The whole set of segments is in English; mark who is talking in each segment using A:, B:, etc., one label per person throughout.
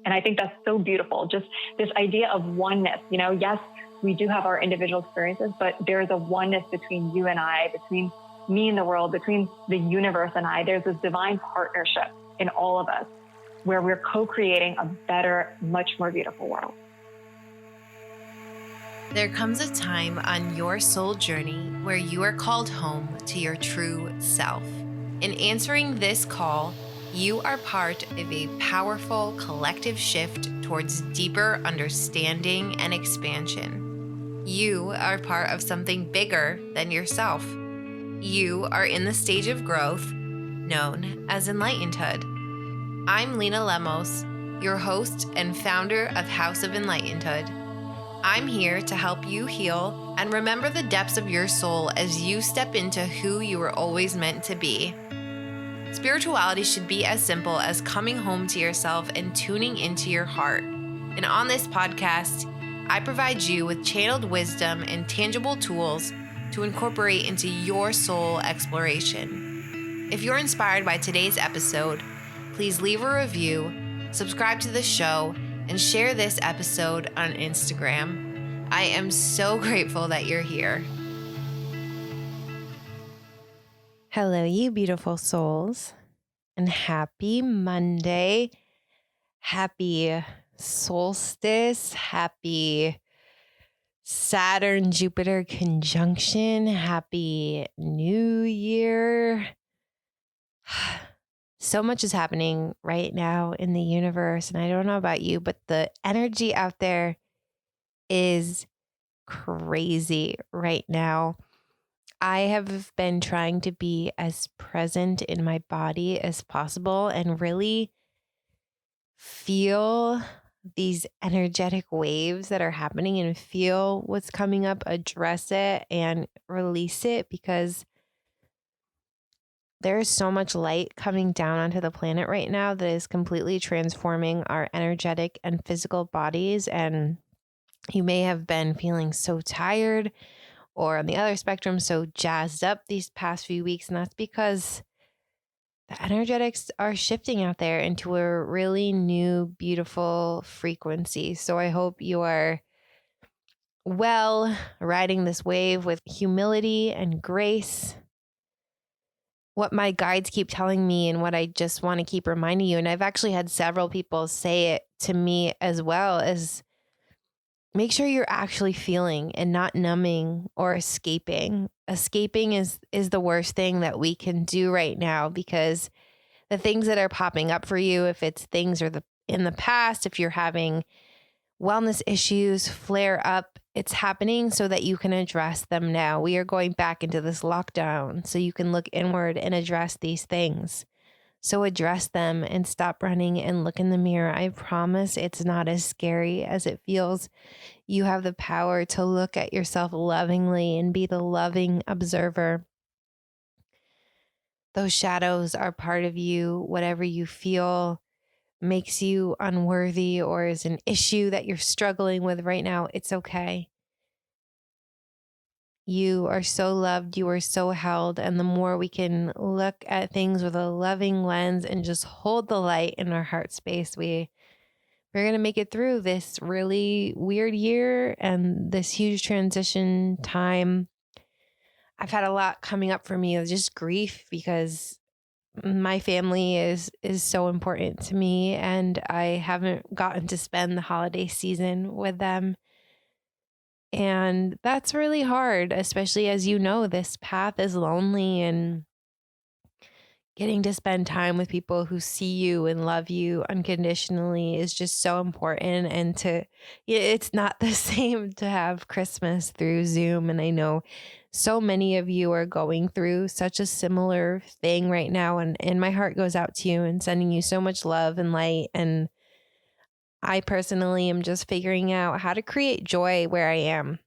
A: And I think that's so beautiful. Just this idea of oneness, yes, we do have our individual experiences, but there's a oneness between you and I, between me and the world, between the universe and I. There's this divine partnership in all of us where we're co-creating a better, much more beautiful world.
B: There comes a time on your soul journey where you are called home to your true self. In answering this call, you are part of a powerful collective shift towards deeper understanding and expansion. You are part of something bigger than yourself. You are in the stage of growth known as Enlightenedhood. I'm Lena Lemos, your host and founder of House of Enlightenedhood. I'm here to help you heal and remember the depths of your soul as you step into who you were always meant to be. Spirituality should be as simple as coming home to yourself and tuning into your heart. And on this podcast, I provide you with channeled wisdom and tangible tools to incorporate into your soul exploration. If you're inspired by today's episode, please leave a review, subscribe to the show, and share this episode on Instagram. I am so grateful that you're here. Hello, you beautiful souls, and happy Monday. Happy solstice. Happy Saturn-Jupiter conjunction. Happy New Year. So much is happening right now in the universe, and I don't know about you, but the energy out there is crazy right now. I have been trying to be as present in my body as possible and really feel these energetic waves that are happening and feel what's coming up, address it and release it, because there is so much light coming down onto the planet right now that is completely transforming our energetic and physical bodies. And you may have been feeling so tired, or on the other spectrum, so jazzed up these past few weeks. And that's because the energetics are shifting out there into a really new, beautiful frequency. So I hope you are well riding this wave with humility and grace. What my guides keep telling me and what I just want to keep reminding you, and I've actually had several people say it to me as well, is make sure you're actually feeling and not numbing or escaping. Escaping is the worst thing that we can do right now, because the things that are popping up for you, if it's things or in the past, if you're having wellness issues flare up, it's happening so that you can address them now. We are going back into this lockdown so you can look inward and address these things. So address them and stop running and look in the mirror. I promise it's not as scary as it feels. You have the power to look at yourself lovingly and be the loving observer. Those shadows are part of you. Whatever you feel makes you unworthy or is an issue that you're struggling with right now, it's okay. You are so loved, you are so held, and the more we can look at things with a loving lens and just hold the light in our heart space, we're going to make it through this really weird year and this huge transition time. I've had a lot coming up for me of just grief, because my family is so important to me, and I haven't gotten to spend the holiday season with them. And that's really hard, especially as you know, this path is lonely, and getting to spend time with people who see you and love you unconditionally is just so important. And it's not the same to have Christmas through Zoom. And I know so many of you are going through such a similar thing right now. And my heart goes out to you and sending you so much love and light. And I personally am just figuring out how to create joy where I am.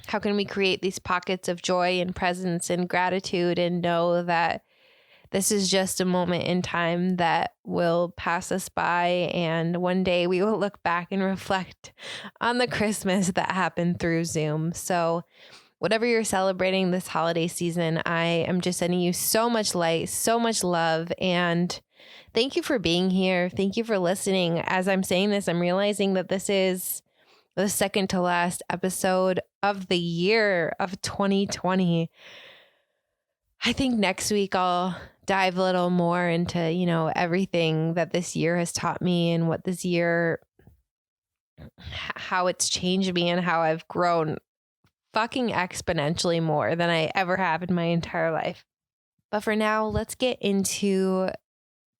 B: How can we create these pockets of joy and presence and gratitude and know that this is just a moment in time that will pass us by, and one day we will look back and reflect on the Christmas that happened through Zoom. So whatever you're celebrating this holiday season, I am just sending you so much light, so much love, and thank you for being here. Thank you for listening. As I'm saying this, I'm realizing that this is the second to last episode of the year of 2020. I think next week I'll dive a little more into, everything that this year has taught me and what this year, how it's changed me and how I've grown fucking exponentially more than I ever have in my entire life. But for now, let's get into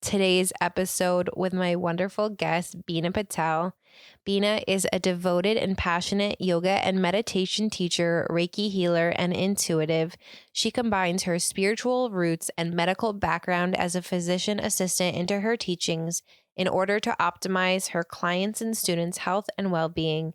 B: today's episode with my wonderful guest, Beena Patel. Beena is a devoted and passionate yoga and meditation teacher, Reiki healer, and intuitive. She combines her spiritual roots and medical background as a physician assistant into her teachings in order to optimize her clients' and students' health and well-being.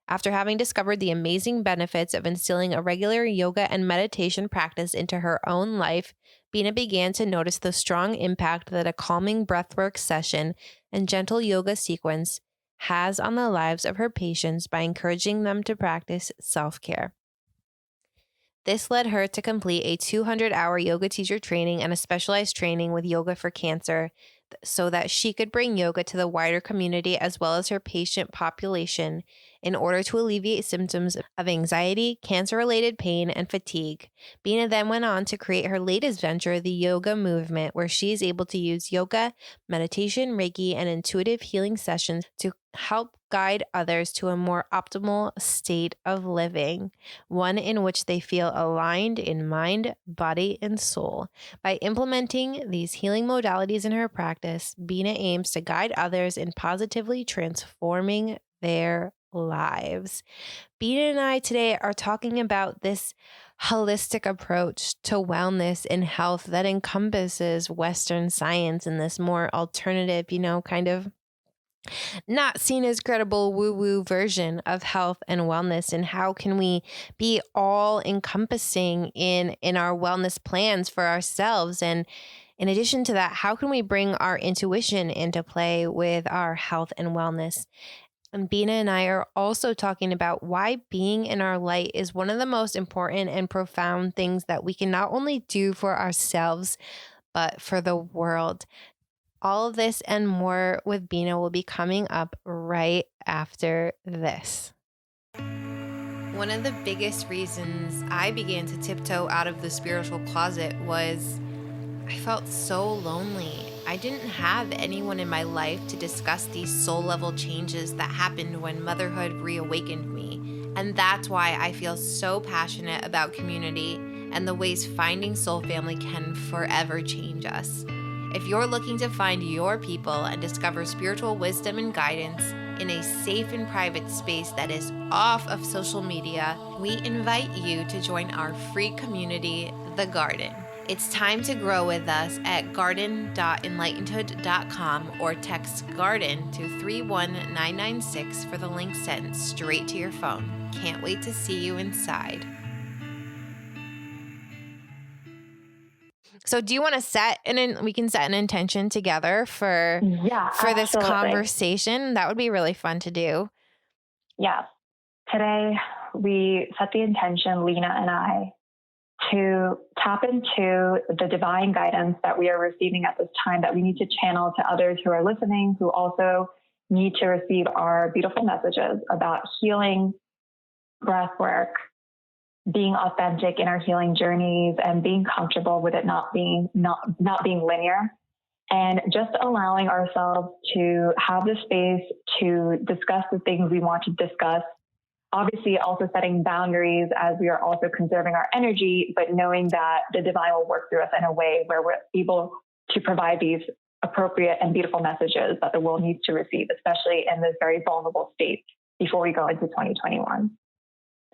B: After having discovered the amazing benefits of instilling a regular yoga and meditation practice into her own life, Beena began to notice the strong impact that a calming breathwork session and gentle yoga sequence has on the lives of her patients by encouraging them to practice self-care. This led her to complete a 200-hour yoga teacher training and a specialized training with yoga for cancer so that she could bring yoga to the wider community as well as her patient population in order to alleviate symptoms of anxiety, cancer-related pain, and fatigue. Beena then went on to create her latest venture, the Yoga Movement, where she is able to use yoga, meditation, Reiki, and intuitive healing sessions to help guide others to a more optimal state of living, one in which they feel aligned in mind, body, and soul. By implementing these healing modalities in her practice, Beena aims to guide others in positively transforming their lives. Beena and I today are talking about this holistic approach to wellness and health that encompasses Western science and this more alternative, kind of not seen as credible woo-woo version of health and wellness, and how can we be all encompassing in our wellness plans for ourselves. And in addition to that, how can we bring our intuition into play with our health and wellness? And Beena and I are also talking about why being in our light is one of the most important and profound things that we can not only do for ourselves, but for the world. All of this and more with Beena will be coming up right after this. One of the biggest reasons I began to tiptoe out of the spiritual closet was I felt so lonely. I didn't have anyone in my life to discuss these soul level changes that happened when motherhood reawakened me. And that's why I feel so passionate about community and the ways finding soul family can forever change us. If you're looking to find your people and discover spiritual wisdom and guidance in a safe and private space that is off of social media, we invite you to join our free community, The Garden. It's time to grow with us at garden.enlightenedhood.com or text GARDEN to 31996 for the link sent straight to your phone. Can't wait to see you inside. So do you want to we can set an intention together for this conversation? That would be really fun to do.
A: Yeah. Today we set the intention, Lena and I, to tap into the divine guidance that we are receiving at this time that we need to channel to others who are listening, who also need to receive our beautiful messages about healing, breath work, being authentic in our healing journeys, and being comfortable with it not being linear, and just allowing ourselves to have the space to discuss the things we want to discuss. Obviously, also setting boundaries as we are also conserving our energy, but knowing that the divine will work through us in a way where we're able to provide these appropriate and beautiful messages that the world needs to receive, especially in this very vulnerable state before we go into 2021.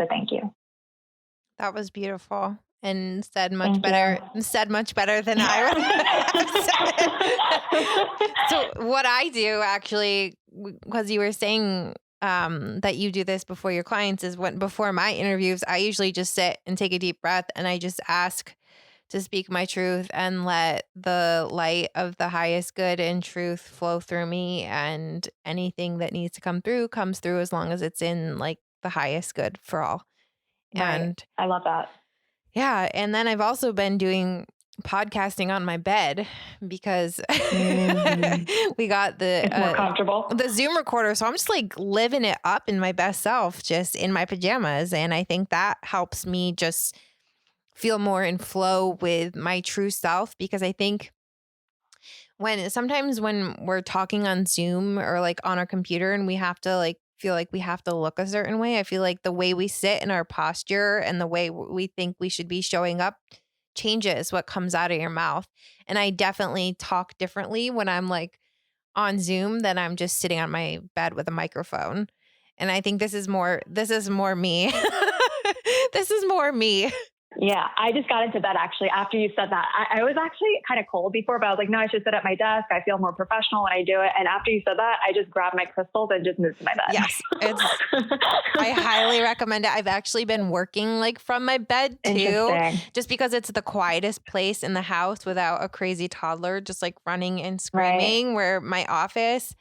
A: So thank you.
B: That was beautiful and said much better than I would have said. So what I do actually, because you were saying that you do this before your clients, is before my interviews, I usually just sit and take a deep breath and I just ask to speak my truth and let the light of the highest good and truth flow through me, and anything that needs to come through comes through, as long as it's in like the highest good for all.
A: Right.
B: And
A: I love that.
B: Yeah. And then I've also been doing podcasting on my bed because
A: Mm-hmm.
B: we got
A: It's more comfortable.
B: the Zoom recorder. So I'm just like living it up in my best self, just in my pajamas. And I think that helps me just feel more in flow with my true self, because I think sometimes when we're talking on Zoom or like on our computer and we have to like feel like we have to look a certain way, I feel like the way we sit and our posture and the way we think we should be showing up changes what comes out of your mouth. And I definitely talk differently when I'm like on Zoom than I'm just sitting on my bed with a microphone. And I think this is more me. This is more me.
A: Yeah, I just got into bed actually after you said that. I was actually kind of cold before, but I was like, no, I should sit at my desk. I feel more professional when I do it. And after you said that, I just grabbed my crystals and just moved to my bed.
B: Yes, I highly recommend it. I've actually been working like from my bed too, just because it's the quietest place in the house without a crazy toddler just like running and screaming. Right. Where my office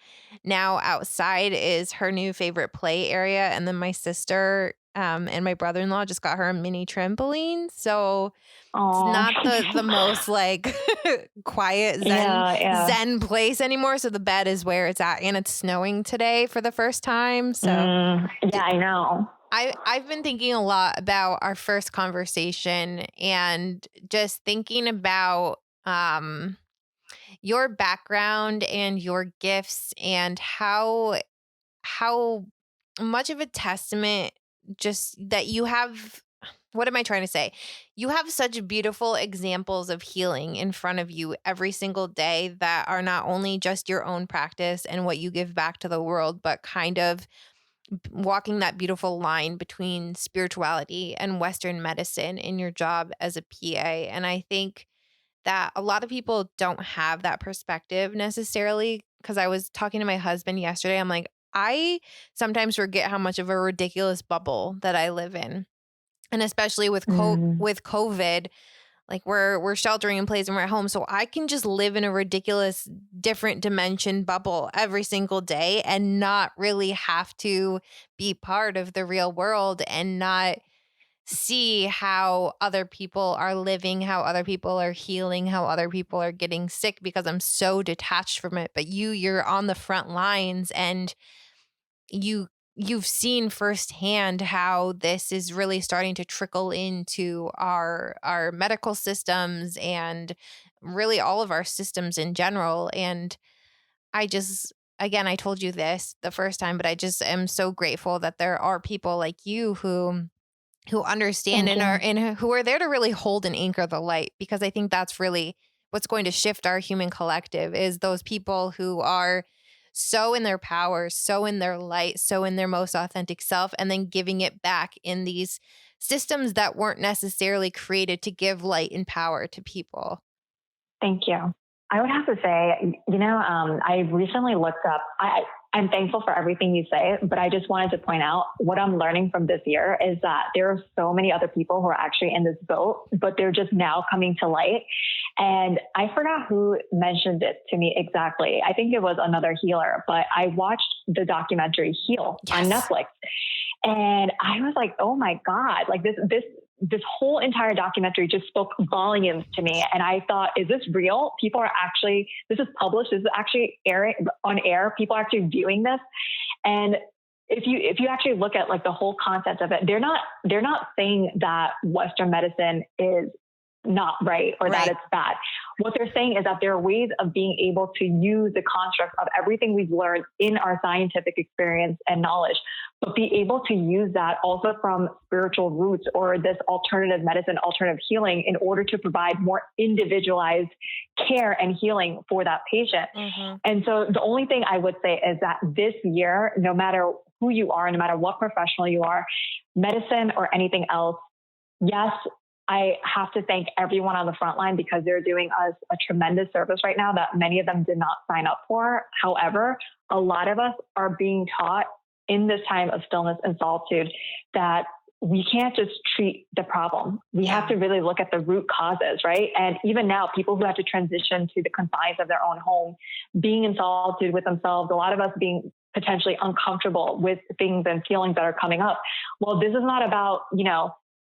B: now outside is her new favorite play area. And then my sister and my brother-in-law just got her a mini trampoline. So Aww. It's not the most like quiet zen place anymore. So the bed is where it's at, and it's snowing today for the first time. So
A: yeah, I know.
B: I've been thinking a lot about our first conversation and just thinking about your background and your gifts and how much of a testament just that you have. What am I trying to say? You have such beautiful examples of healing in front of you every single day that are not only just your own practice and what you give back to the world, but kind of walking that beautiful line between spirituality and Western medicine in your job as a PA. And I think that a lot of people don't have that perspective necessarily, because I was talking to my husband yesterday. I'm like, I sometimes forget how much of a ridiculous bubble that I live in. And especially with with COVID, like we're sheltering in place and we're at home. So I can just live in a ridiculous different dimension bubble every single day and not really have to be part of the real world and not see how other people are living, how other people are healing, how other people are getting sick, because I'm so detached from it. But you're on the front lines, and you've seen firsthand how this is really starting to trickle into our medical systems and really all of our systems in general. And I just, again, I told you this the first time, but I just am so grateful that there are people like you who understand and who are there to really hold and anchor the light, because I think that's really what's going to shift our human collective, is those people who are so in their power, so in their light, so in their most authentic self, and then giving it back in these systems that weren't necessarily created to give light and power to people.
A: Thank you. I would have to say, I recently looked up, I'm thankful for everything you say, but I just wanted to point out what I'm learning from this year is that there are so many other people who are actually in this boat, but they're just now coming to light. And I forgot who mentioned it to me exactly. I think it was another healer, but I watched the documentary Heal on Netflix. And I was like, oh my God, like this whole entire documentary just spoke volumes to me. And I thought, is this real? People are actually, this is published. This is actually airing on air. People are actually viewing this. And if you actually look at like the whole concept of it, they're not saying that Western medicine is not right or that it's bad. What they're saying is that there are ways of being able to use the construct of everything we've learned in our scientific experience and knowledge, but be able to use that also from spiritual roots or this alternative medicine, alternative healing, in order to provide more individualized care and healing for that patient. Mm-hmm. And so the only thing I would say is that this year, no matter who you are, no matter what professional you are, medicine or anything else, yes, I have to thank everyone on the front line, because they're doing us a tremendous service right now that many of them did not sign up for. However, a lot of us are being taught in this time of stillness and solitude that we can't just treat the problem. We have to really look at the root causes, right? And even now, people who have to transition to the confines of their own home, being in solitude with themselves, a lot of us being potentially uncomfortable with things and feelings that are coming up. Well, this is not about,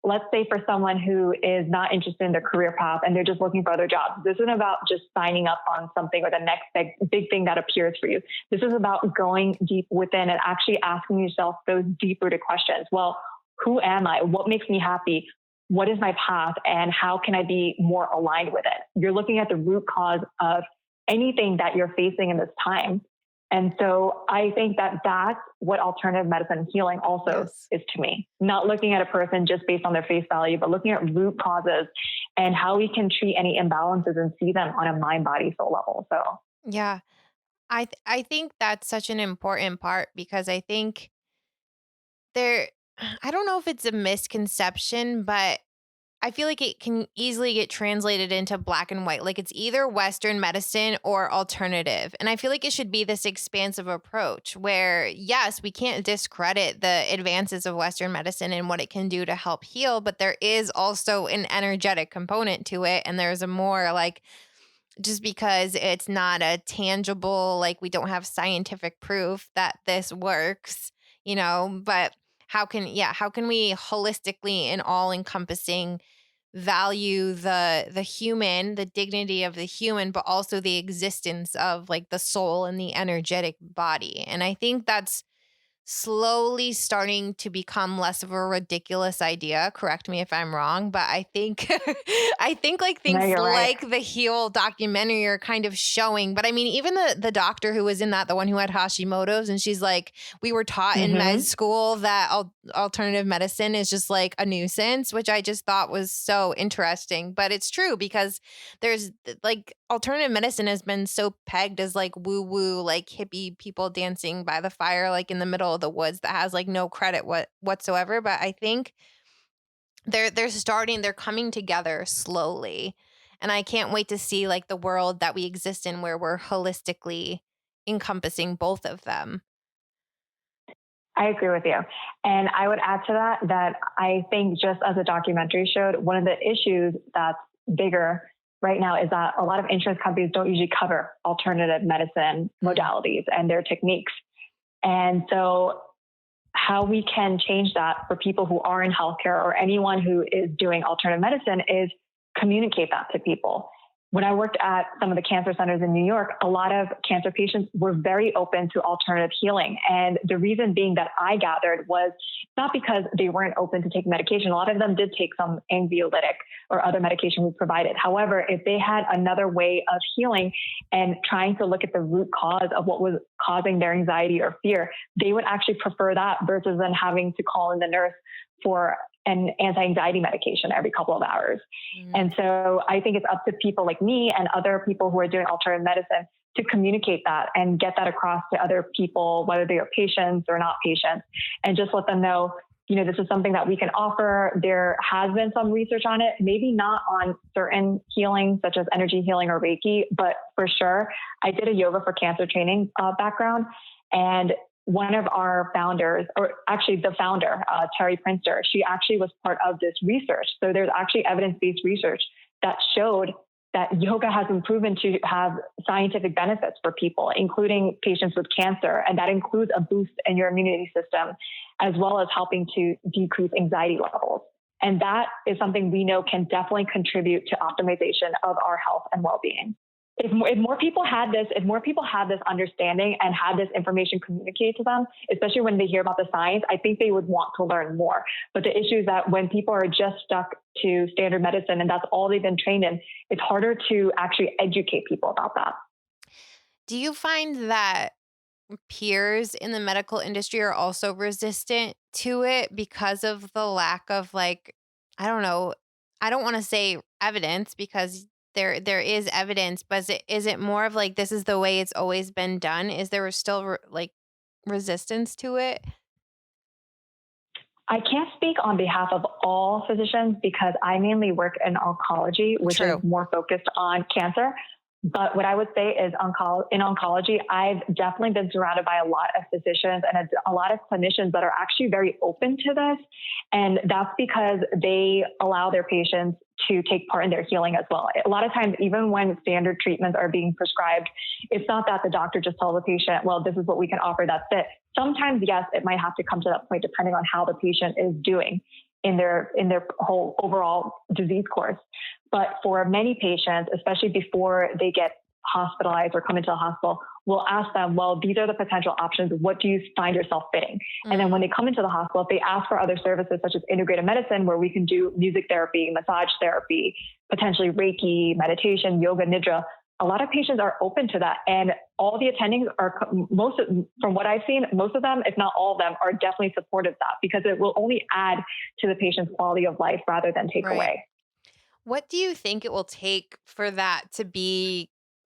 A: let's say for someone who is not interested in their career path and they're just looking for other jobs, this isn't about just signing up on something or the next big thing that appears for you. This is about going deep within and actually asking yourself those deep-rooted questions. Well, who am I? What makes me happy? What is my path? And how can I be more aligned with it? You're looking at the root cause of anything that you're facing in this time. And so I think that that's what alternative medicine and healing also is to me. Not looking at a person just based on their face value, but looking at root causes and how we can treat any imbalances and see them on a mind, body, soul level. So
B: Yeah, I think that's such an important part because I think there, I don't know if it's a misconception, but I feel like it can easily get translated into black and white. Like it's either Western medicine or alternative. And I feel like it should be this expansive approach where, yes, we can't discredit the advances of Western medicine and what it can do to help heal, but there is also an energetic component to it. And there's a more like, just because it's not a tangible, like we don't have scientific proof that this works, but how can we holistically and all encompassing value the human, the dignity of the human, but also the existence of like the soul and the energetic body. And I think that's slowly starting to become less of a ridiculous idea. Correct me if I'm wrong, but I think I think like things like the Heal documentary are kind of showing. But I mean, even the doctor who was in that, the one who had Hashimoto's, and she's like, we were taught in med school that alternative medicine is just like a nuisance, which I just thought was so interesting. But it's true because there's like alternative medicine has been so pegged as like woo woo, like hippie people dancing by the fire, like in the middle of the woods that has like no credit whatsoever. But I think they're coming together slowly. And I can't wait to see like the world that we exist in where we're holistically encompassing both of them.
A: I agree with you. And I would add to that I think just as the documentary showed, one of the issues that's bigger right now is that a lot of insurance companies don't usually cover alternative medicine modalities and their techniques. And so how we can change that for people who are in healthcare or anyone who is doing alternative medicine is communicate that to people. When I worked at some of the cancer centers in New York, a lot of cancer patients were very open to alternative healing. And the reason being that I gathered was not because they weren't open to take medication. A lot of them did take some anxiolytic or other medication we provided. However, if they had another way of healing and trying to look at the root cause of what was causing their anxiety or fear, they would actually prefer that versus than having to call in the nurse for an anti-anxiety medication every couple of hours. And so I think it's up to people like me and other people who are doing alternative medicine to communicate that and get that across to other people, whether they are patients or not patients, and just let them know, this is something that we can offer. There has been some research on it, maybe not on certain healing, such as energy healing or Reiki, but for sure, I did a yoga for cancer training background. And one of our founders, or actually the founder, Terry Prinster, she actually was part of this research. So there's actually evidence-based research that showed that yoga has been proven to have scientific benefits for people, including patients with cancer. And that includes a boost in your immunity system, as well as helping to decrease anxiety levels. And that is something we know can definitely contribute to optimization of our health and well-being. If more people had this understanding and had this information communicated to them, especially when they hear about the science, I think they would want to learn more. But the issue is that when people are just stuck to standard medicine and that's all they've been trained in, it's harder to actually educate people about that.
B: Do you find that peers in the medical industry are also resistant to it because of the lack of like, I don't know, I don't want to say evidence because there is evidence, but is it more of like, this is the way it's always been done? Is there still like resistance to it?
A: I can't speak on behalf of all physicians because I mainly work in oncology, which is more focused on cancer. But what I would say is in oncology, I've definitely been surrounded by a lot of physicians and a lot of clinicians that are actually very open to this. And that's because they allow their patients to take part in their healing as well. A lot of times, even when standard treatments are being prescribed, it's not that the doctor just tells the patient, well, this is what we can offer, that's it. Sometimes, yes, it might have to come to that point depending on how the patient is doing. in their whole overall disease course. But for many patients, especially before they get hospitalized or come into the hospital, we'll ask them, well, these are the potential options. What do you find yourself fitting? And then when they come into the hospital, if they ask for other services such as integrated medicine, where we can do music therapy, massage therapy, potentially Reiki, meditation, yoga, nidra, a lot of patients are open to that. And all the attendings are, from what I've seen, most of them, if not all of them, are definitely supportive of that, because it will only add to the patient's quality of life rather than take away.
B: What do you think it will take for that to be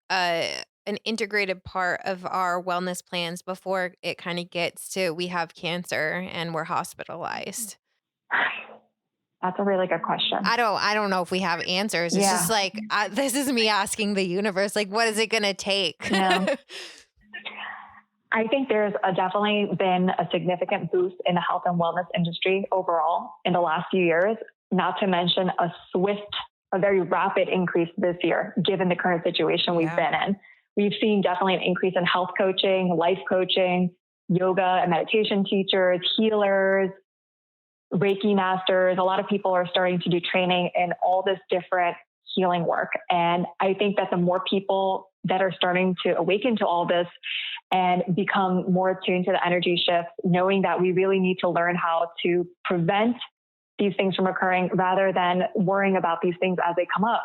B: an integrated part of our wellness plans before it kind of gets to we have cancer and we're hospitalized?
A: That's a really good question.
B: I don't know if we have answers. It's just like, this is me asking the universe, like, what is it going to take?
A: Yeah. I think there's definitely been a significant boost in the health and wellness industry overall in the last few years, not to mention a very rapid increase this year, given the current situation we've been in. We've seen definitely an increase in health coaching, life coaching, yoga and meditation teachers, healers, Reiki masters. A lot of people are starting to do training in all this different healing work. And I think that the more people that are starting to awaken to all this and become more attuned to the energy shifts, knowing that we really need to learn how to prevent these things from occurring rather than worrying about these things as they come up,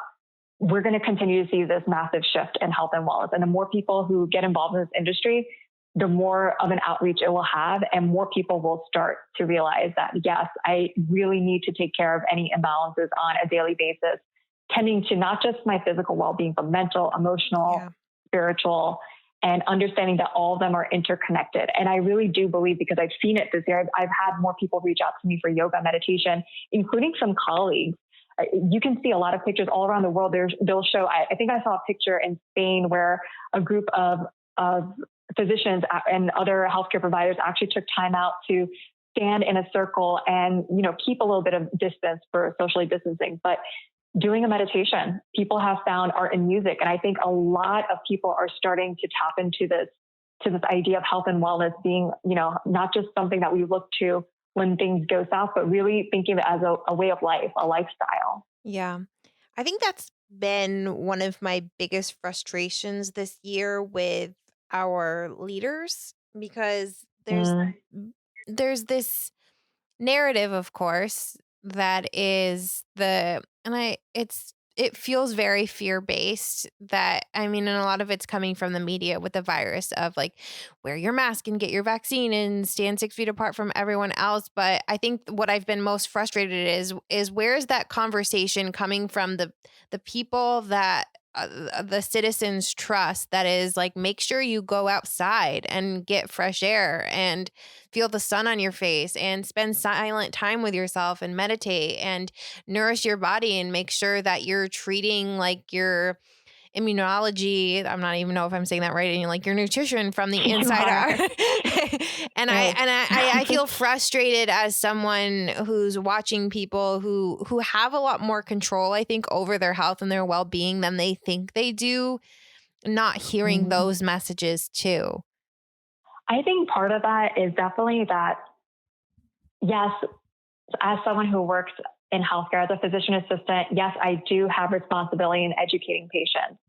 A: we're going to continue to see this massive shift in health and wellness. And the more people who get involved in this industry, the more of an outreach it will have, and more people will start to realize that, yes, I really need to take care of any imbalances on a daily basis, tending to not just my physical well-being, but mental, emotional, spiritual, and understanding that all of them are interconnected. And I really do believe, because I've seen it this year, I've had more people reach out to me for yoga, meditation, including some colleagues. You can see a lot of pictures all around the world. They'll show, I think I saw a picture in Spain where a group of physicians and other healthcare providers actually took time out to stand in a circle and, keep a little bit of distance for socially distancing, but doing a meditation. People have found art and music. And I think a lot of people are starting to tap into this idea of health and wellness being, not just something that we look to when things go south, but really thinking of it as a way of life, a lifestyle.
B: Yeah. I think that's been one of my biggest frustrations this year with our leaders, because there's this narrative, of course, that is it feels very fear-based, that, I mean, and a lot of it's coming from the media with the virus of like, wear your mask and get your vaccine and stand 6 feet apart from everyone else. But I think what I've been most frustrated is where is that conversation coming from the people that the citizens trust, that is like, make sure you go outside and get fresh air and feel the sun on your face and spend silent time with yourself and meditate and nourish your body and make sure that you're treating like your immunology. I'm not even know if I'm saying that right. And like your nutrition from the inside out. And I feel frustrated as someone who's watching people who have a lot more control, I think, over their health and their well-being than they think they do, not hearing those messages too.
A: I think part of that is definitely that, yes, as someone who works in healthcare as a physician assistant, yes, I do have responsibility in educating patients.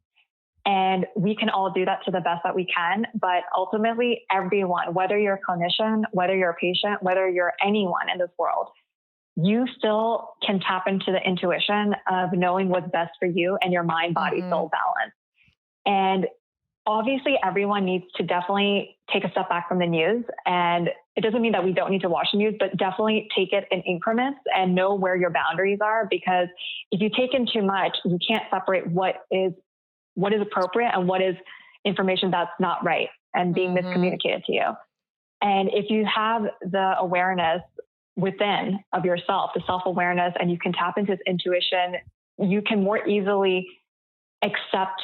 A: And we can all do that to the best that we can. But ultimately, everyone, whether you're a clinician, whether you're a patient, whether you're anyone in this world, you still can tap into the intuition of knowing what's best for you and your mind, body, soul balance. And obviously, everyone needs to definitely take a step back from the news. And it doesn't mean that we don't need to watch the news, but definitely take it in increments and know where your boundaries are. Because if you take in too much, you can't separate what is appropriate and what is information that's not right and being miscommunicated to you. And if you have the awareness within of yourself, the self-awareness, and you can tap into this intuition, you can more easily accept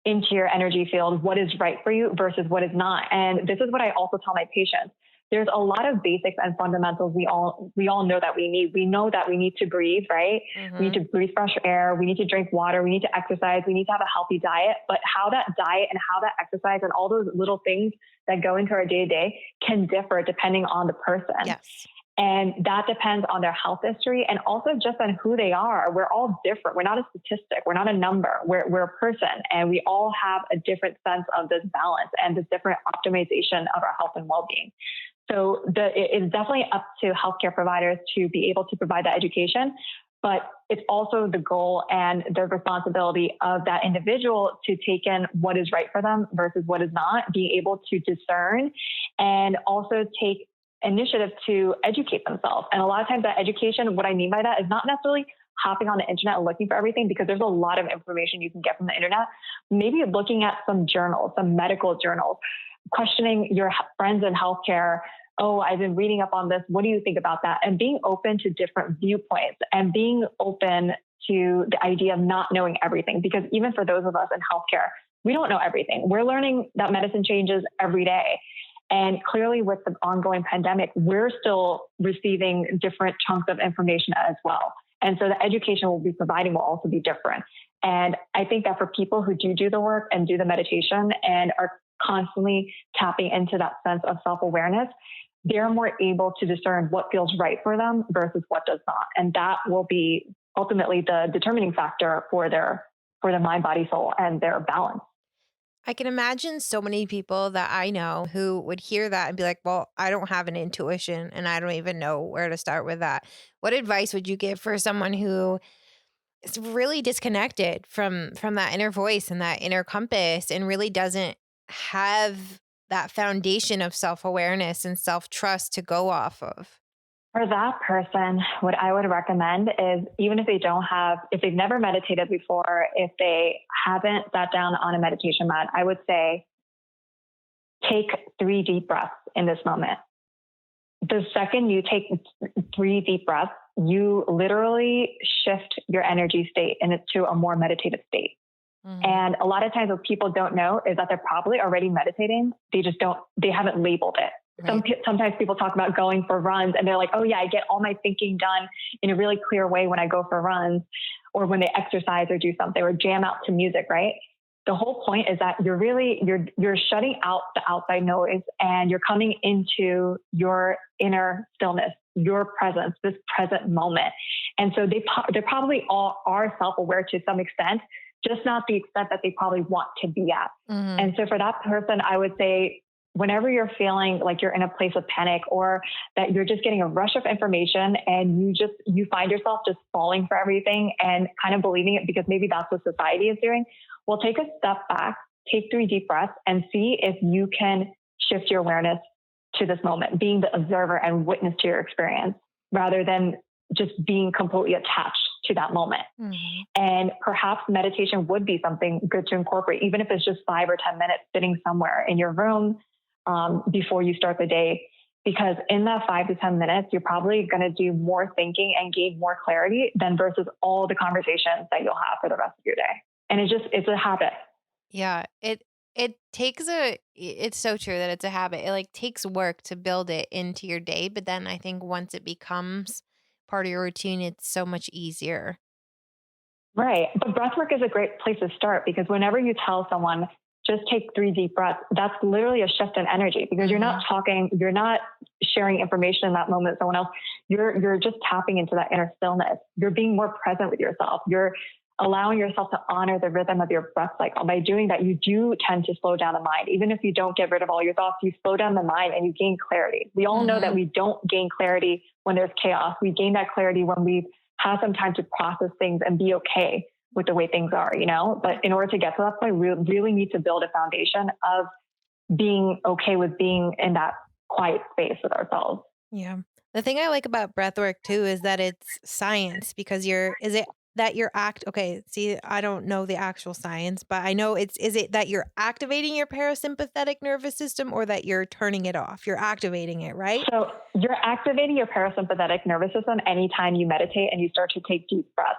A: into your energy field what is right for you versus what is not. And this is what I also tell my patients. There's a lot of basics and fundamentals we all know that we need. We know that we need to breathe, right? We need to breathe fresh air. We need to drink water. We need to exercise. We need to have a healthy diet. But how that diet and how that exercise and all those little things that go into our day-to-day can differ depending on the person.
B: Yes.
A: And that depends on their health history and also just on who they are. We're all different. We're not a statistic. We're not a number. We're a person. And we all have a different sense of this balance and this different optimization of our health and well-being. So it's definitely up to healthcare providers to be able to provide that education, but it's also the goal and the responsibility of that individual to take in what is right for them versus what is not, being able to discern and also take initiative to educate themselves. And a lot of times that education, what I mean by that is not necessarily hopping on the internet and looking for everything, because there's a lot of information you can get from the internet. Maybe looking at some journals, some medical journals, questioning your friends in healthcare. Oh, I've been reading up on this. What do you think about that? And being open to different viewpoints and being open to the idea of not knowing everything. Because even for those of us in healthcare, we don't know everything. We're learning that medicine changes every day. And clearly with the ongoing pandemic, we're still receiving different chunks of information as well. And so the education we'll be providing will also be different. And I think that for people who do the work and do the meditation and are constantly tapping into that sense of self-awareness, they're more able to discern what feels right for them versus what does not. And that will be ultimately the determining factor for their mind, body, soul, and their balance.
B: I can imagine so many people that I know who would hear that and be like, well, I don't have an intuition and I don't even know where to start with that. What advice would you give for someone who is really disconnected from that inner voice and that inner compass and really doesn't have that foundation of self-awareness and self-trust to go off of?
A: For that person, what I would recommend is, even if if they've never meditated before, if they haven't sat down on a meditation mat, I would say, take 3 deep breaths in this moment. The second you take 3 deep breaths, you literally shift your energy state into a more meditative state. Mm-hmm. And a lot of times what people don't know is that they're probably already meditating. They haven't labeled it. Right. Sometimes people talk about going for runs and they're like, oh yeah, I get all my thinking done in a really clear way when I go for runs or when they exercise or do something or jam out to music, right? The whole point is that you're shutting out the outside noise and you're coming into your inner stillness, your presence, this present moment. And so they probably all are self-aware to some extent, just not the extent that they probably want to be at. Mm-hmm. And so for that person, I would say, whenever you're feeling like you're in a place of panic or that you're just getting a rush of information and you find yourself just falling for everything and kind of believing it because maybe that's what society is doing, well, take a step back, take 3 deep breaths and see if you can shift your awareness to this moment, being the observer and witness to your experience rather than just being completely attached to that moment. Mm-hmm. And perhaps meditation would be something good to incorporate, even if it's just 5 or 10 minutes sitting somewhere in your room before you start the day, because in that 5 to 10 minutes, you're probably going to do more thinking and gain more clarity than versus all the conversations that you'll have for the rest of your day. And it's a habit.
B: Yeah. It's so true that it's a habit. It like takes work to build it into your day. But then I think once it becomes part of your routine, it's so much easier.
A: Right. But breathwork is a great place to start, because whenever you tell someone, just take 3 deep breaths, that's literally a shift in energy, because mm-hmm. you're not sharing information in that moment with someone else. You're just tapping into that inner stillness. You're being more present with yourself. You're allowing yourself to honor the rhythm of your breath cycle. By doing that, you do tend to slow down the mind. Even if you don't get rid of all your thoughts, you slow down the mind and you gain clarity. We all mm-hmm. know that we don't gain clarity when there's chaos. We gain that clarity when we've had some time to process things and be okay with the way things are, But in order to get to that point, we really need to build a foundation of being okay with being in that quiet space with ourselves.
B: Yeah. The thing I like about breathwork too is that it's science, because okay, see, I don't know the actual science, but I know is it that you're activating your parasympathetic nervous system or that you're turning it off? You're activating it, right?
A: So you're activating your parasympathetic nervous system anytime you meditate and you start to take deep breaths.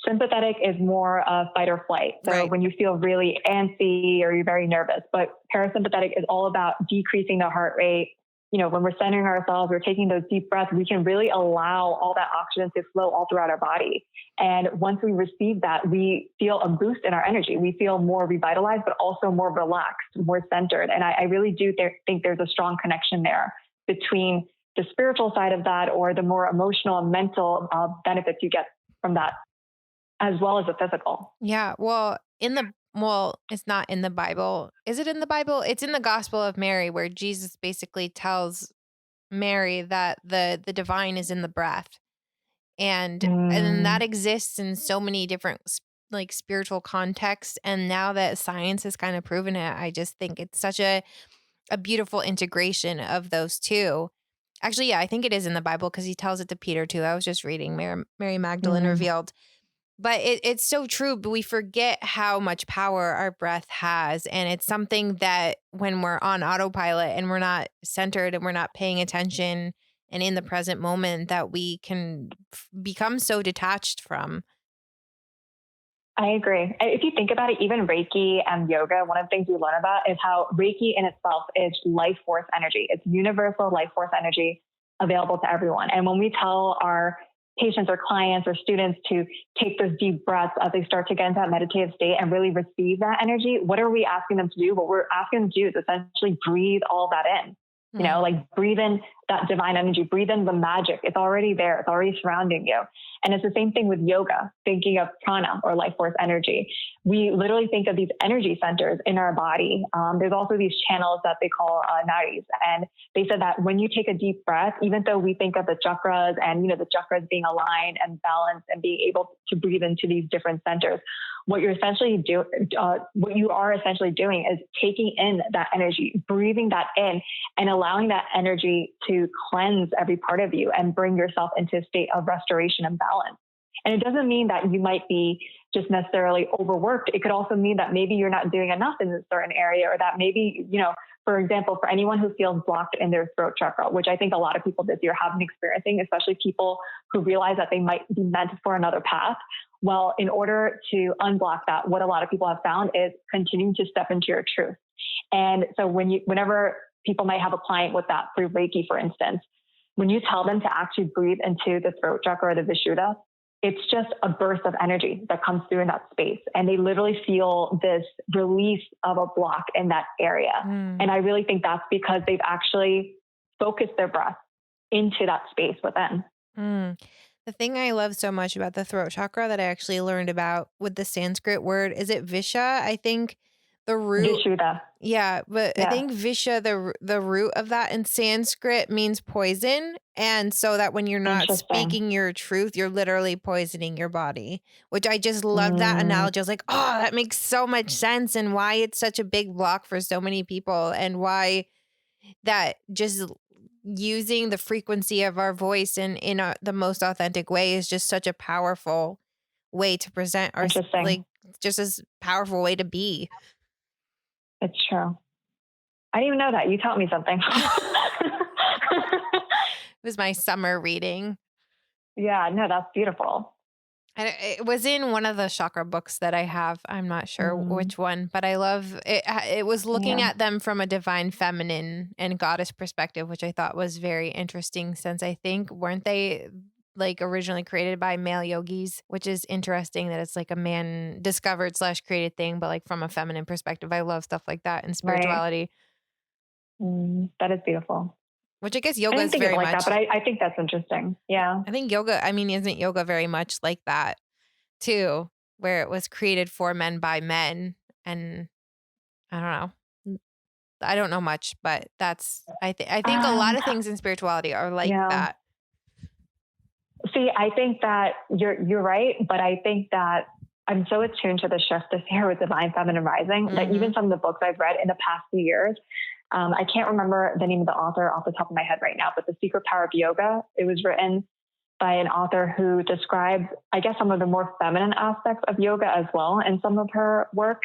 A: Sympathetic is more fight or flight. So right. When you feel really antsy or you're very nervous, but parasympathetic is all about decreasing the heart rate. When we're centering ourselves, we're taking those deep breaths, we can really allow all that oxygen to flow all throughout our body. And once we receive that, we feel a boost in our energy. We feel more revitalized, but also more relaxed, more centered. And I really do think there's a strong connection there between the spiritual side of that or the more emotional and mental benefits you get from that, as well as the physical.
B: Yeah. Well, it's not in the Bible. Is it in the Bible? It's in the Gospel of Mary, where Jesus basically tells Mary that the divine is in the breath. And then that exists in so many different like spiritual contexts. And now that science has kind of proven it, I just think it's such a beautiful integration of those two. Actually, yeah, I think it is in the Bible because he tells it to Peter too. I was just reading Mary Magdalene revealed. But it's so true. But we forget how much power our breath has. And it's something that when we're on autopilot and we're not centered and we're not paying attention and in the present moment, that we can become so detached from.
A: I agree. If you think about it, even Reiki and yoga, one of the things we learn about is how Reiki in itself is life force energy. It's universal life force energy available to everyone. And when we tell our patients or clients or students to take those deep breaths as they start to get into that meditative state and really receive that energy, what are we asking them to do? What we're asking them to do is essentially breathe all that in. You know, like breathe in that divine energy, breathe in the magic. It's already there. It's already surrounding you. And it's the same thing with yoga, thinking of prana or life force energy. We literally think of these energy centers in our body. There's also these channels that they call nadis. And they said that when you take a deep breath, even though we think of the chakras and, you know, the chakras being aligned and balanced and being able to breathe into these different centers, what you are essentially doing is taking in that energy, breathing that in, and allowing that energy to cleanse every part of you and bring yourself into a state of restoration and balance. And it doesn't mean that you might be just necessarily overworked. It could also mean that maybe you're not doing enough in a certain area, or that maybe, you know, for example, for anyone who feels blocked in their throat chakra, which I think a lot of people this year have been experiencing, especially people who realize that they might be meant for another path. Well, in order to unblock that, what a lot of people have found is continuing to step into your truth. And so whenever people might have a client with that through Reiki, for instance, when you tell them to actually breathe into the throat chakra or the Vishuddha, it's just a burst of energy that comes through in that space. And they literally feel this release of a block in that area. And I really think that's because they've actually focused their breath into that space within.
B: The thing I love so much about the throat chakra that I actually learned about with the Sanskrit word, is it Visha? I think the root.
A: Vishuddha.
B: Yeah, but I think Visha, the root of that in Sanskrit means poison. And so that when you're not speaking your truth, you're literally poisoning your body, which I just love that analogy. I was like, oh, that makes so much sense, and why it's such a big block for so many people, and why that just using the frequency of our voice in the most authentic way is just such a powerful way to present our, like, just as powerful way to be.
A: It's true. I didn't even know that. You taught me something.
B: It was my summer reading.
A: Yeah, no, that's beautiful.
B: And it was in one of the chakra books that I have. I'm not sure which one, but I love it. It was looking at them from a divine feminine and goddess perspective, which I thought was very interesting, since I think, weren't they like originally created by male yogis, which is interesting that it's like a man discovered / created thing, but like from a feminine perspective. I love stuff like that in spirituality.
A: Right. That is beautiful.
B: Which I guess yoga
A: I
B: is
A: didn't think
B: very
A: of it like
B: much.
A: that, but I think that's interesting. Yeah.
B: I think yoga, isn't yoga very much like that too, where it was created for men by men? And I don't know. I don't know much, but that's, I think a lot of things in spirituality are like that.
A: See, I think that you're right, but I think that I'm so attuned to the shift this year with Divine Feminine Rising that even some of the books I've read in the past few years, I can't remember the name of the author off the top of my head right now, but The Secret Power of Yoga, it was written by an author who describes, I guess, some of the more feminine aspects of yoga as well in some of her work.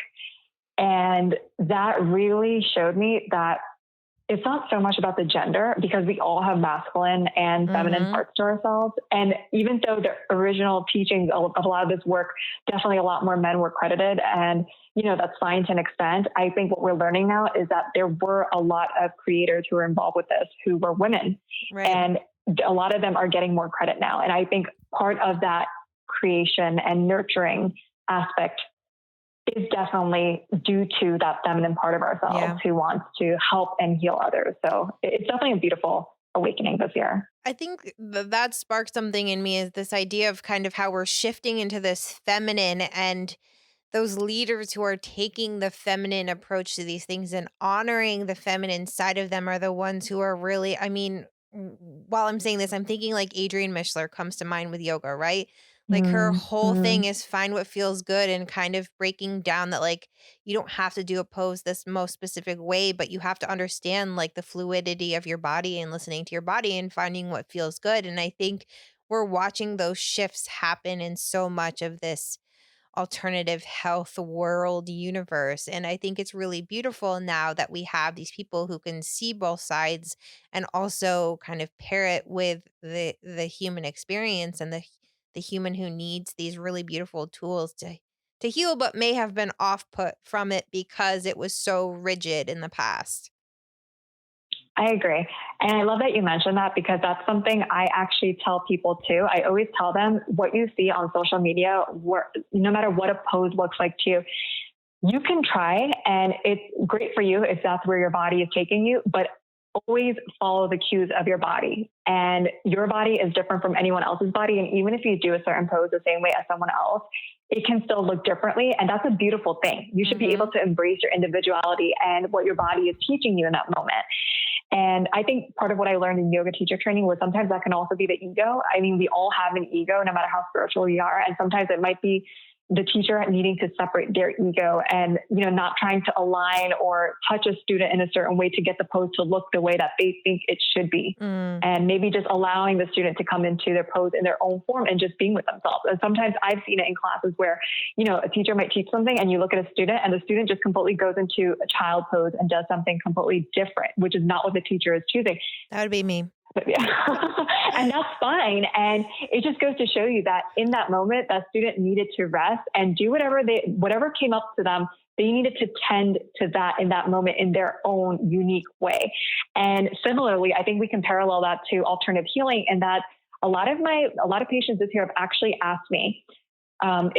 A: And that really showed me that it's not so much about the gender, because we all have masculine and feminine parts to ourselves. And even though the original teachings of a lot of this work, definitely a lot more men were credited. And, you know, that's fine to an extent. I think what we're learning now is that there were a lot of creators who were involved with this who were women. Right. And a lot of them are getting more credit now. And I think part of that creation and nurturing aspect is definitely due to that feminine part of ourselves who wants to help and heal others. So it's definitely a beautiful awakening this year.
B: I think that sparked something in me, is this idea of kind of how we're shifting into this feminine, and those leaders who are taking the feminine approach to these things and honoring the feminine side of them are the ones who are really, I mean, while I'm saying this, I'm thinking like Adrienne Mishler comes to mind with yoga, right? Like her whole thing
A: Mm-hmm.
B: is find what feels good, and kind of breaking down that like you don't have to do a pose this most specific way, but you have to understand like the fluidity of your body and listening to your body and finding what feels good. And I think we're watching those shifts happen in so much of this alternative health world universe. And I think it's really beautiful now that we have these people who can see both sides and also kind of pair it with the human experience, and the human who needs these really beautiful tools to heal, but may have been off put from it because it was so rigid in the past.
A: I agree. And I love that you mentioned that, because that's something I actually tell people too. I always tell them what you see on social media, no matter what a pose looks like to you, you can try, and it's great for you if that's where your body is taking you, but always follow the cues of your body. And your body is different from anyone else's body. And even if you do a certain pose the same way as someone else, it can still look differently. And that's a beautiful thing. You should be able to embrace your individuality and what your body is teaching you in that moment. And I think part of what I learned in yoga teacher training was sometimes that can also be the ego. I mean, we all have an ego, no matter how spiritual we are. And sometimes it might be the teacher needing to separate their ego and, not trying to align or touch a student in a certain way to get the pose to look the way that they think it should be. And maybe just allowing the student to come into their pose in their own form and just being with themselves. And sometimes I've seen it in classes where, a teacher might teach something and you look at a student and the student just completely goes into a child pose and does something completely different, which is not what the teacher is choosing.
B: That would be me.
A: But yeah, and that's fine. And it just goes to show you that in that moment, that student needed to rest and do whatever came up to them. They needed to tend to that in that moment in their own unique way. And similarly, I think we can parallel that to alternative healing, in that a lot of patients this year have actually asked me,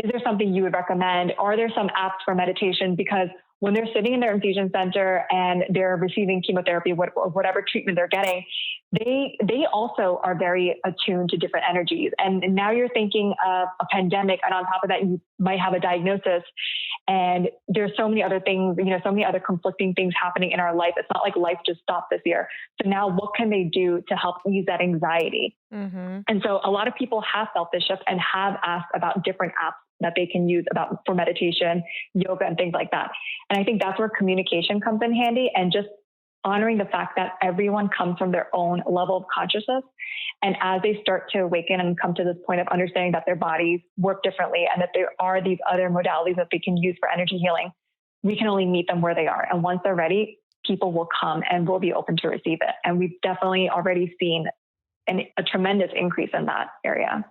A: is there something you would recommend? Are there some apps for meditation? Because when they're sitting in their infusion center and they're receiving chemotherapy or whatever treatment they're getting, they also are very attuned to different energies. And now you're thinking of a pandemic, and on top of that, you might have a diagnosis, and there's so many other things, so many other conflicting things happening in our life. It's not like life just stopped this year. So now what can they do to help ease that anxiety? And so a lot of people have felt this shift and have asked about different apps that they can use for meditation, yoga, and things like that. And I think that's where communication comes in handy, and just honoring the fact that everyone comes from their own level of consciousness. And as they start to awaken and come to this point of understanding that their bodies work differently and that there are these other modalities that they can use for energy healing, we can only meet them where they are. And once they're ready, people will come and will be open to receive it. And we've definitely already seen a tremendous increase in that area.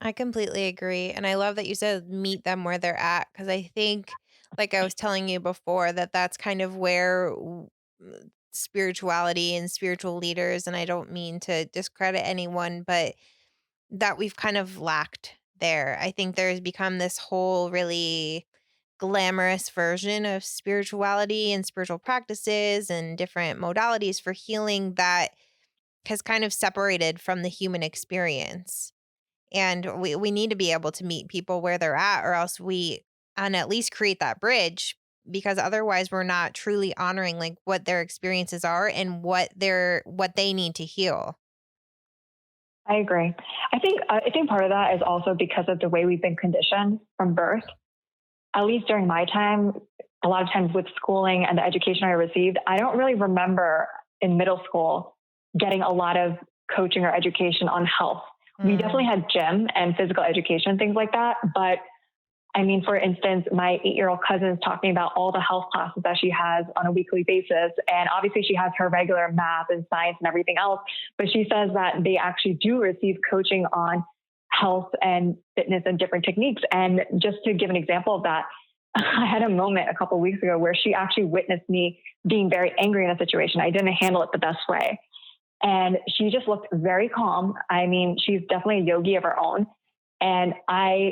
B: I completely agree. And I love that you said meet them where they're at, because I think, like I was telling you before, that's kind of where spirituality and spiritual leaders, and I don't mean to discredit anyone, but that we've kind of lacked there. I think there's become this whole really glamorous version of spirituality and spiritual practices and different modalities for healing that has kind of separated from the human experience. And we need to be able to meet people where they're at, or else and at least create that bridge, because otherwise we're not truly honoring like what their experiences are and what they need to heal.
A: I agree. I think part of that is also because of the way we've been conditioned from birth. At least during my time, a lot of times with schooling and the education I received, I don't really remember in middle school getting a lot of coaching or education on health. We definitely had gym and physical education, things like that. But I mean, for instance, my 8-year-old cousin is talking about all the health classes that she has on a weekly basis. And obviously she has her regular math and science and everything else. But she says that they actually do receive coaching on health and fitness and different techniques. And just to give an example of that, I had a moment a couple of weeks ago where she actually witnessed me being very angry in a situation. I didn't handle it the best way. And she just looked very calm. I mean, she's definitely a yogi of her own. And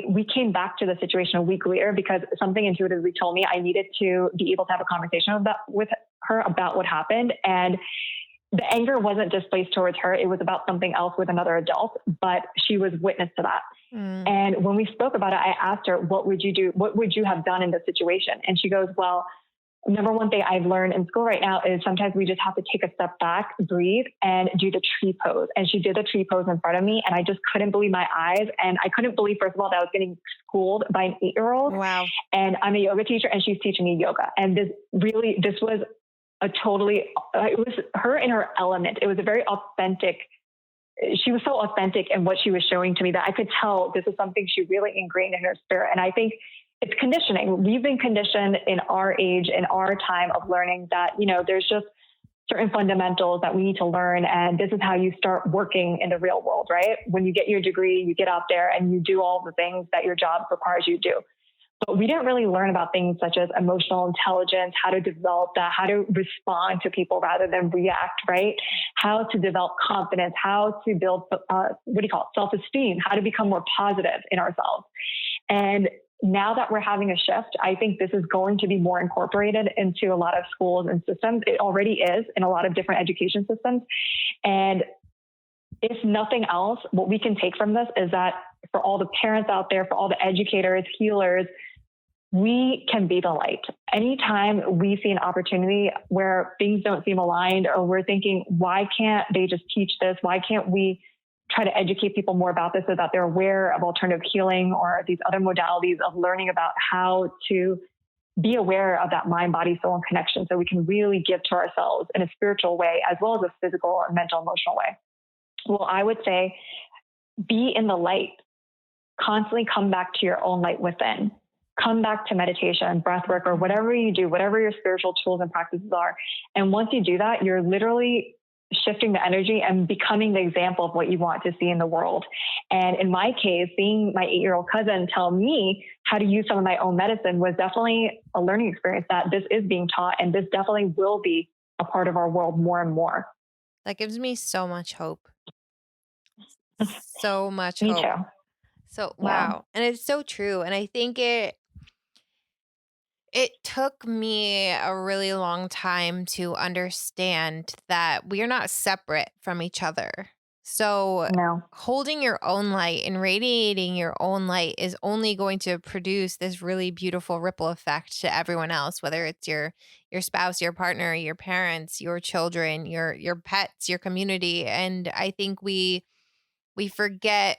A: we came back to the situation a week later because something intuitively told me I needed to be able to have a conversation with her about what happened. And the anger wasn't displaced towards her. It was about something else with another adult, but she was witness to that. And when we spoke about it, I asked her, what would you do? What would you have done in this situation? And she goes, well, number one thing I've learned in school right now is sometimes we just have to take a step back, breathe, and do the tree pose. And she did the tree pose in front of me, and I just couldn't believe my eyes. And I couldn't believe, first of all, that I was getting schooled by an 8-year-old.
B: Wow.
A: And I'm a yoga teacher, and she's teaching me yoga. And this was it was her in her element. It was a very authentic. She was so authentic in what she was showing to me that I could tell this is something she really ingrained in her spirit. And I think it's conditioning. We've been conditioned in our age, in our time of learning that, there's just certain fundamentals that we need to learn. And this is how you start working in the real world, right? When you get your degree, you get out there and you do all the things that your job requires you to do. But we didn't really learn about things such as emotional intelligence, how to develop that, how to respond to people rather than react, right? How to develop confidence, how to build, self-esteem, how to become more positive in ourselves. And now that we're having a shift, I think this is going to be more incorporated into a lot of schools and systems. It already is in a lot of different education systems. And if nothing else, what we can take from this is that for all the parents out there, for all the educators, healers, we can be the light. Anytime we see an opportunity where things don't seem aligned, or we're thinking, why can't they just teach this? Why can't we try to educate people more about this so that they're aware of alternative healing or these other modalities of learning about how to be aware of that mind, body, soul, and connection so we can really give to ourselves in a spiritual way as well as a physical and mental, emotional way. Well, I would say be in the light. Constantly come back to your own light within. Come back to meditation, breathwork, or whatever you do, whatever your spiritual tools and practices are. And once you do that, you're literally shifting the energy and becoming the example of what you want to see in the world. And in my case, seeing my 8-year-old cousin tell me how to use some of my own medicine was definitely a learning experience that this is being taught, and this definitely will be a part of our world more and more.
B: That gives me so much hope. So much
A: Me
B: hope.
A: too.
B: So,
A: Yeah.
B: wow. And it's so true. And I think it took me a really long time to understand that we are not separate from each other. So
A: No.
B: holding your own light and radiating your own light is only going to produce this really beautiful ripple effect to everyone else, whether it's your spouse, your partner, your parents, your children, your pets, your community. And I think we forget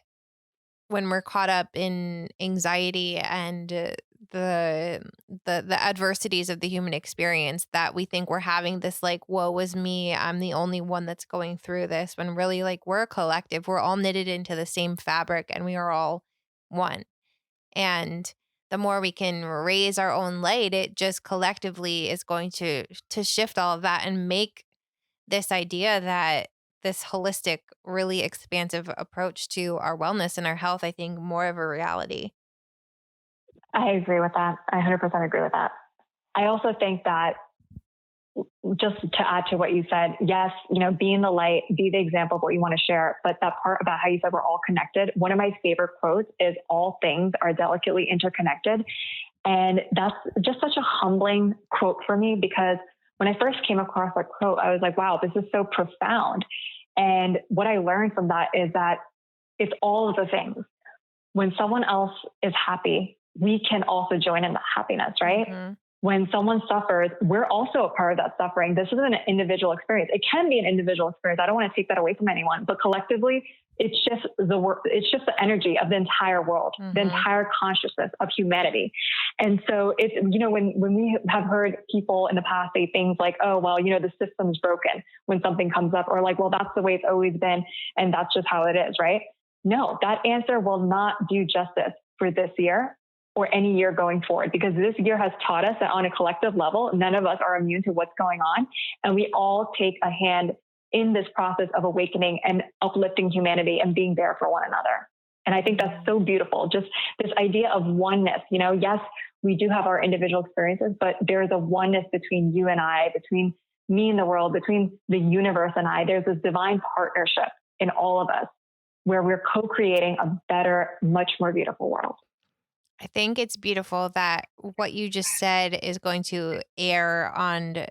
B: when we're caught up in anxiety and the adversities of the human experience that we think we're having this like, woe is me, I'm the only one that's going through this, when really like we're a collective, we're all knitted into the same fabric and we are all one. And the more we can raise our own light, it just collectively is going to shift all of that and make this idea that this holistic, really expansive approach to our wellness and our health, I think, more of a reality.
A: I agree with that. I 100% agree with that. I also think that, just to add to what you said, yes, be in the light, be the example of what you want to share. But that part about how you said we're all connected, one of my favorite quotes is all things are delicately interconnected. And that's just such a humbling quote for me, because when I first came across that quote, I was like, wow, this is so profound. And what I learned from that is that it's all of the things. When someone else is happy, we can also join in the happiness, right? Mm-hmm. When someone suffers, we're also a part of that suffering. This isn't an individual experience. It can be an individual experience. I don't want to take that away from anyone, but collectively, it's just the energy of the entire world, mm-hmm. the entire consciousness of humanity. And so it's, when we have heard people in the past say things like, oh, well, the system's broken when something comes up, or like, well, that's the way it's always been, and that's just how it is, right? No, that answer will not do justice for this year or any year going forward, because this year has taught us that on a collective level, none of us are immune to what's going on. And we all take a hand in this process of awakening and uplifting humanity and being there for one another. And I think that's so beautiful. Just this idea of oneness, yes, we do have our individual experiences, but there's a oneness between you and I, between me and the world, between the universe and I. There's this divine partnership in all of us where we're co-creating a better, much more beautiful world.
B: I think it's beautiful that what you just said is going to air on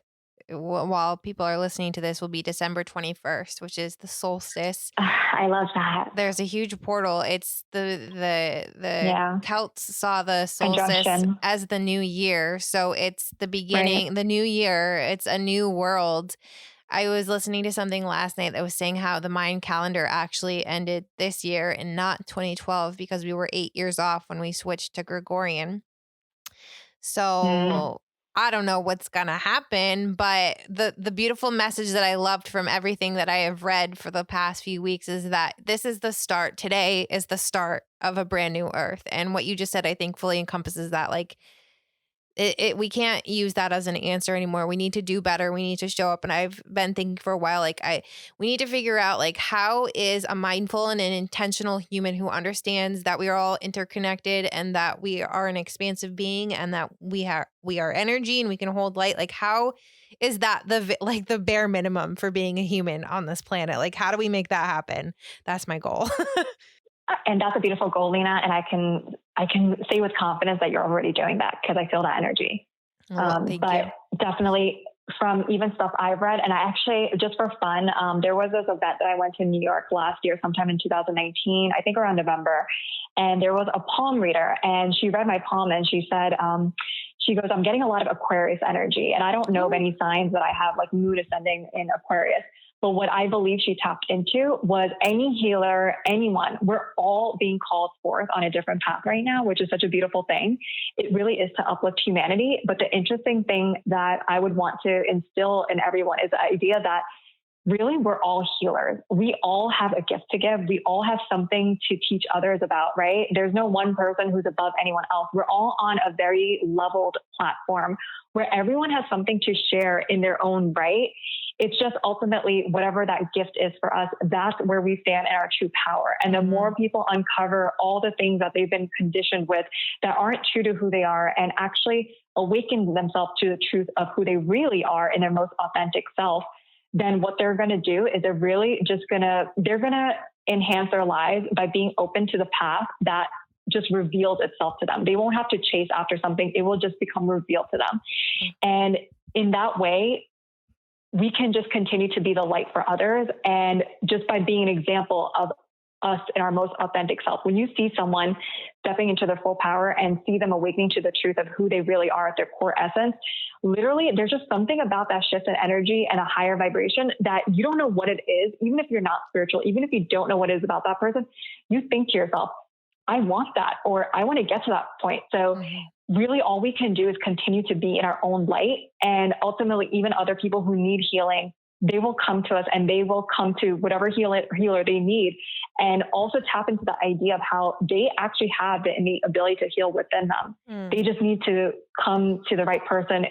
B: while people are listening to this, will be December 21st, which is the solstice.
A: I love that.
B: There's a huge portal. It's the Celts saw the solstice
A: Conjunction.
B: as the new year. So it's the beginning,
A: Right.
B: the new year. It's a new world. I was listening to something last night that was saying how the Mayan calendar actually ended this year and not 2012 because we were 8 years off when we switched to Gregorian. So I don't know what's going to happen, but the beautiful message that I loved from everything that I have read for the past few weeks is that this is the start. Today is the start of a brand new earth. And what you just said, I think fully encompasses that. Like, we can't use that as an answer anymore. We need to do better. We need to show up. And I've been thinking for a while, like we need to figure out like, how is a mindful and an intentional human who understands that we are all interconnected and that we are an expansive being and that we are energy and we can hold light. Like, how is that the bare minimum for being a human on this planet? Like, how do we make that happen? That's my goal.
A: And that's a beautiful goal, Lena. And I can say with confidence that you're already doing that because I feel that energy.
B: Well, thank
A: but
B: you.
A: Definitely from even stuff I've read, and I actually, just for fun, there was this event that I went to in New York last year, sometime in 2019, I think around November. And there was a palm reader and she read my palm and she said, she goes, I'm getting a lot of Aquarius energy. And I don't know of any signs that I have like moon ascending in Aquarius. But what I believe she tapped into was any healer, anyone, we're all being called forth on a different path right now, which is such a beautiful thing. It really is to uplift humanity. But the interesting thing that I would want to instill in everyone is the idea that really we're all healers. We all have a gift to give. We all have something to teach others about, right? There's no one person who's above anyone else. We're all on a very leveled platform where everyone has something to share in their own right. It's just ultimately whatever that gift is for us, that's where we stand in our true power. And the more people uncover all the things that they've been conditioned with that aren't true to who they are and actually awaken themselves to the truth of who they really are in their most authentic self, then what they're going to do is they're going to enhance their lives by being open to the path that just reveals itself to them. They won't have to chase after something. It will just become revealed to them. And in that way, we can just continue to be the light for others. And just by being an example of us in our most authentic self, when you see someone stepping into their full power and see them awakening to the truth of who they really are at their core essence, literally, there's just something about that shift in energy and a higher vibration that you don't know what it is. Even if you're not spiritual, even if you don't know what it is about that person, you think to yourself, I want that, or I want to get to that point. So really all we can do is continue to be in our own light. And ultimately, even other people who need healing, they will come to us and they will come to whatever healer they need, and also tap into the idea of how they actually have the innate ability to heal within them. They just need to come to the right person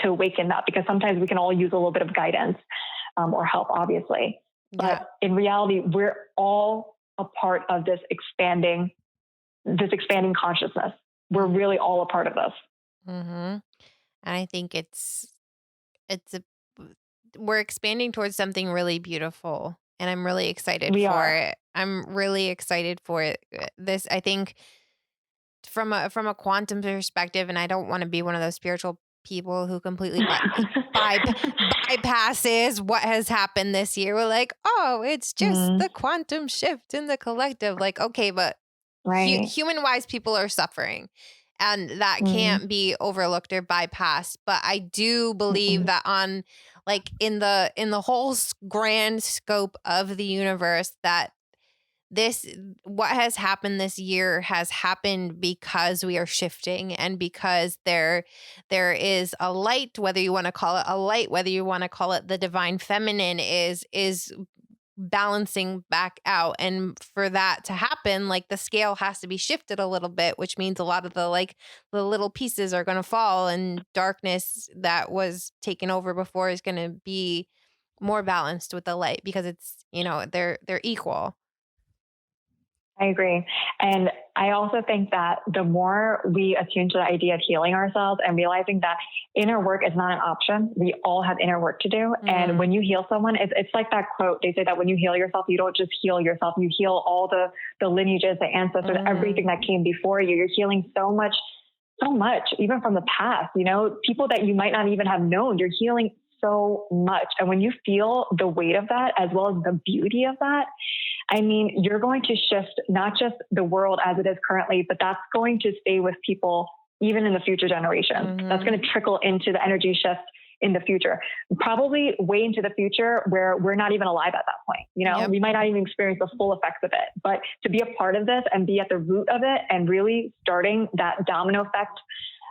A: to awaken that, because sometimes we can all use a little bit of guidance or help, obviously. But in reality, we're all a part of this expanding consciousness. We're really all a part of this.
B: And I think we're expanding towards something really beautiful, and I'm really excited for it. I'm really excited for it. This, I think, from a quantum perspective, and I don't want to be one of those spiritual people who completely bypasses what has happened this year. We're like, oh, it's just the quantum shift in the collective. Like, okay, but human-wise, people are suffering, and that can't be overlooked or bypassed. But I do believe that on, like, in the whole grand scope of the universe, that what has happened this year has happened because we are shifting, and because there is a light, whether you want to call it a light, whether you want to call it the divine feminine, is balancing back out. And for that to happen, like, the scale has to be shifted a little bit, which means a lot of the little pieces are going to fall, and darkness that was taken over before is going to be more balanced with the light, because it's, they're equal.
A: I agree. And I also think that the more we attune to the idea of healing ourselves and realizing that inner work is not an option, we all have inner work to do. And when you heal someone, it's like that quote. They say that when you heal yourself, you don't just heal yourself, you heal all the lineages, the ancestors, everything that came before you. You're healing so much, even from the past, people that you might not even have known. You're healing so much. And when you feel the weight of that, as well as the beauty of that, I mean, you're going to shift not just the world as it is currently, but that's going to stay with people even in the future generations.
B: Mm-hmm.
A: That's going to trickle into the energy shift in the future, probably way into the future where we're not even alive at that point. You know, we might not even experience the full effects of it, but to be a part of this and be at the root of it and really starting that domino effect,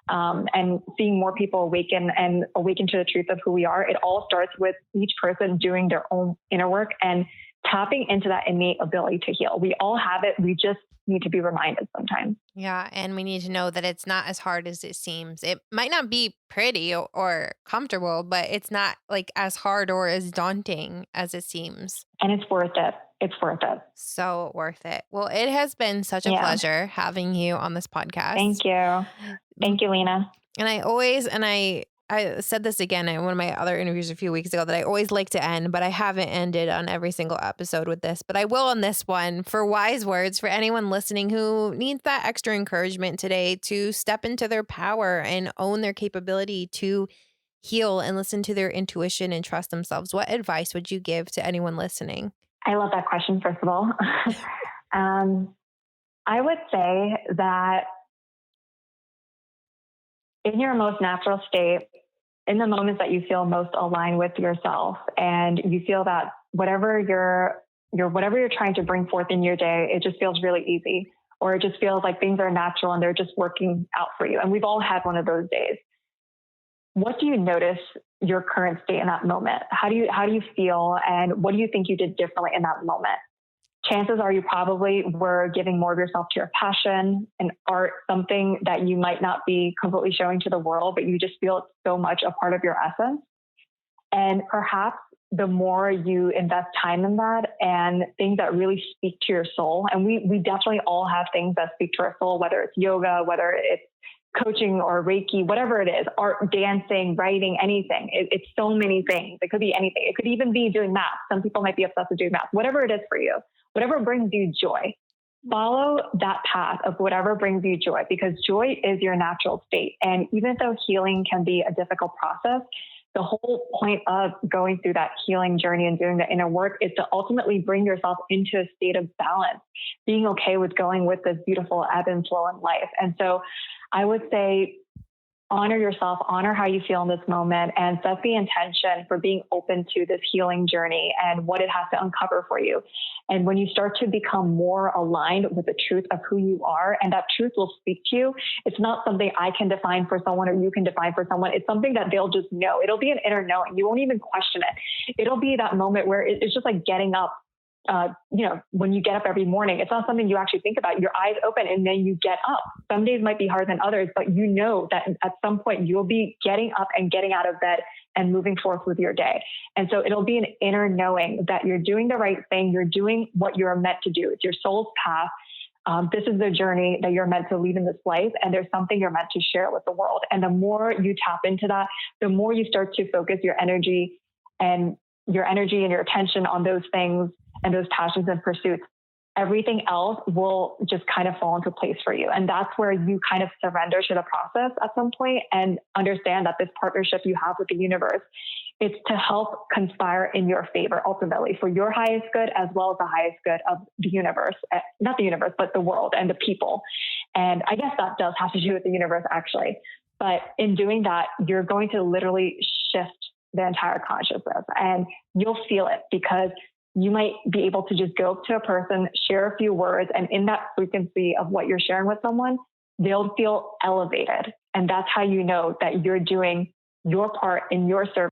A: and seeing more people awaken to the truth of who we are. It all starts with each person doing their own inner work and tapping into that innate ability to heal. We all have it. We just need to be reminded sometimes.
B: Yeah. And we need to know that it's not as hard as it seems. It might not be pretty or comfortable, but it's not like as hard or as daunting as it seems.
A: And it's worth it. It's worth it.
B: So worth it. Well, it has been such a pleasure having you on this podcast.
A: Thank you. Thank you, Lena.
B: And I said this again in one of my other interviews a few weeks ago that I always like to end, but I haven't ended on every single episode with this, but I will on this one for wise words for anyone listening who needs that extra encouragement today to step into their power and own their capability to heal and listen to their intuition and trust themselves. What advice would you give to anyone listening?
A: I love that question, first of all. I would say that in your most natural state, in the moments that you feel most aligned with yourself, and you feel that whatever you're trying to bring forth in your day, it just feels really easy, or it just feels like things are natural and they're just working out for you. And we've all had one of those days. What do you notice your current state in that moment? How do you feel, and what do you think you did differently in that moment? Chances are you probably were giving more of yourself to your passion and art, something that you might not be completely showing to the world, but you just feel it's so much a part of your essence. And perhaps the more you invest time in that and things that really speak to your soul, and we definitely all have things that speak to our soul, whether it's yoga, whether it's coaching or Reiki, whatever it is, art, dancing, writing, anything. It's so many things. It could be anything. It could even be doing math. Some people might be obsessed with doing math, whatever it is for you, whatever brings you joy. Follow that path of whatever brings you joy, because joy is your natural state. And even though healing can be a difficult process, the whole point of going through that healing journey and doing the inner work is to ultimately bring yourself into a state of balance, being okay with going with this beautiful ebb and flow in life. And so I would say, honor yourself, honor how you feel in this moment, and set the intention for being open to this healing journey and what it has to uncover for you. And when you start to become more aligned with the truth of who you are, and that truth will speak to you, it's not something I can define for someone or you can define for someone. It's something that they'll just know. It'll be an inner knowing. You won't even question it. It'll be that moment where it's just like getting up. When you get up every morning, it's not something you actually think about. Your eyes open and then you get up. Some days might be harder than others, but you know that at some point you'll be getting up and getting out of bed and moving forth with your day. And so it'll be an inner knowing that you're doing the right thing. You're doing what you're meant to do. It's your soul's path. This is the journey that you're meant to lead in this life. And there's something you're meant to share with the world. And the more you tap into that, the more you start to focus your energy and your attention on those things and those passions and pursuits, everything else will just kind of fall into place for you. And that's where you kind of surrender to the process at some point and understand that this partnership you have with the universe, it's to help conspire in your favor, ultimately for your highest good, as well as the highest good of the universe, not the universe, but the world and the people. And I guess that does have to do with the universe actually. But in doing that, you're going to literally shift the entire consciousness, and you'll feel it, because you might be able to just go up to a person, share a few words, and in that frequency of what you're sharing with someone, they'll feel elevated. And that's how you know that you're doing your part in your service